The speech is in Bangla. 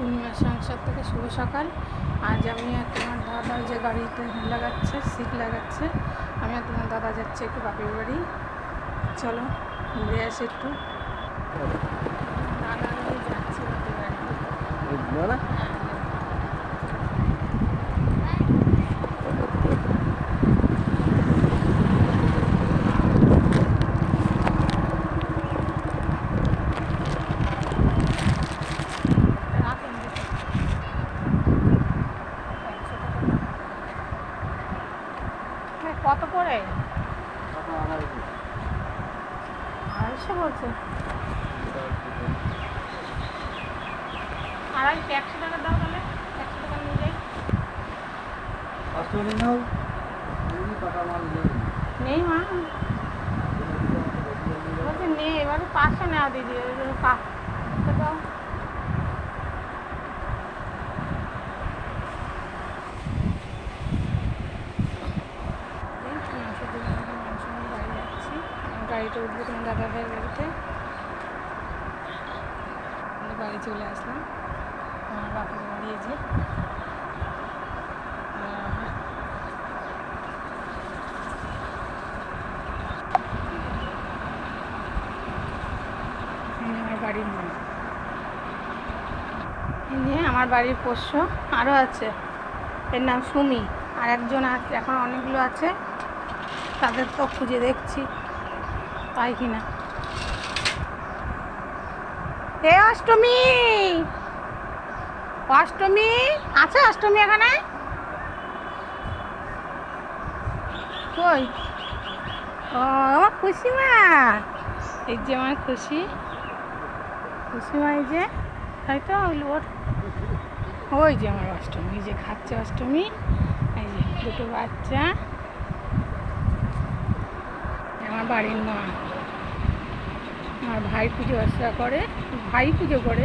পূর্ণিমার সংসার থেকে শুভ সকাল। আজ আমি আর তোমার দাদা যে গাড়িতে লাগাচ্ছে সিট লাগাচ্ছে, আমি আর তোমার দাদা যাচ্ছে একটু বাপের বাড়ি। চলো ঘুরে আসি একটু। দাদা আমি যাচ্ছি বাপের বাড়ি। কত করে? 250 বলছে। 100 টাকা দাও তাহলে, 100 টাকা নিয়ে যাই। নেই মা বলছে নেই, এবারে 500 নেওয়া দিদি দাও। গাড়িতে উঠবো তোমার দাদা ভাইয়ের গাড়িতে। বাড়ি চলে আসলাম, আমার বাপের বাড়ি। যে আমার বাড়ির নাম, আমার বাড়ির পোষ্য আরও আছে, এর নাম সুমি। আর একজন আছে, এখন অনেকগুলো আছে, তাদের তো খুঁজে দেখছি পাই কিনা। এ অষ্টমী, অষ্টমী আছে? অষ্টমী এখানে কই? ও আমার খুশিমা, এই যে আমার খুশিমা, এই যে তাই তো ওর, ওই যে আমার অষ্টমী, যে খাচ্ছে অষ্টমী। এই যে দুটো বাচ্চা, আমার বাড়ির মা। আমার ভাই পুজো করে,